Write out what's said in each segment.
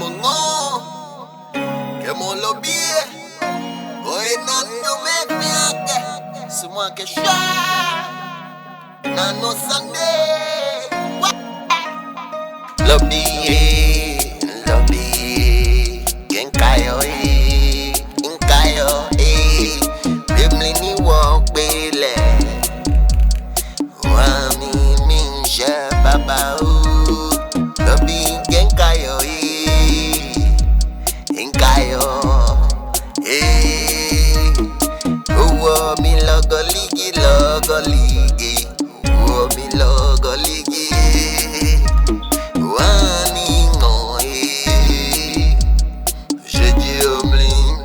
mongo, que mon lobby, goenando me fiake, suma que sha, nano sande, lobby, quem caiu bimli ni walk bele, wami minja baba lobby quem caiu mi logo ligi, mi logo ligi, wani no je dis omlin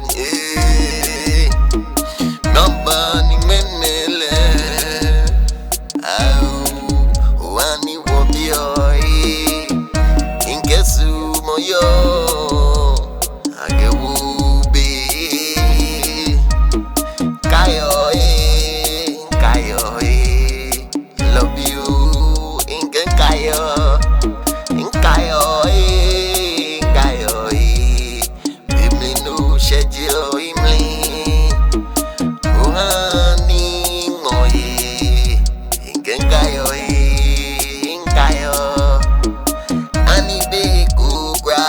namba ni menele au wani wobio inkesu moyo love you, inkayo, bimli no schedule imli, uhani ngoye, inkayo, ani be kugra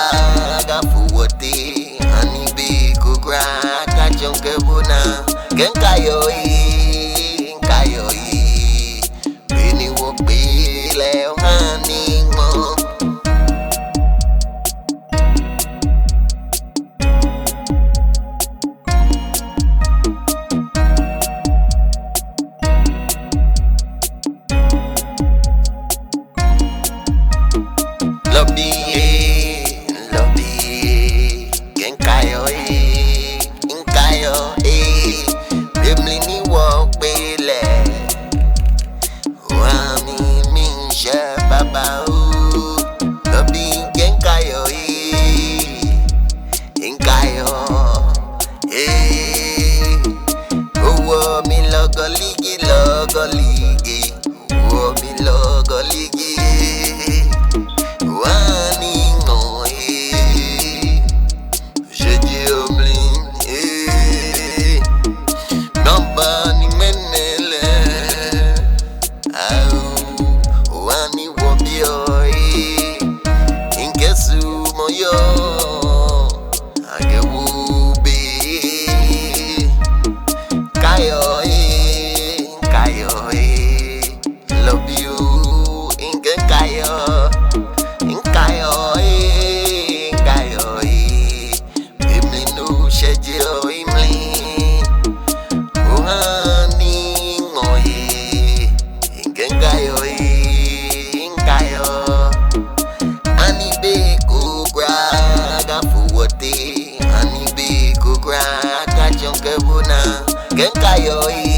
gafuwote, ani be kugra kajonke buna, inkayo. Lobby, quem caiu bimli ni walk bele, wami minja baba lobby quem caiu mi logo ligi, mi logo ligi. Love you, inkayo, bimli no schedule imli, uhani ngoye, inkayo, ani be kugra gafuwote, ani be kugra kajonke buna, inkayo.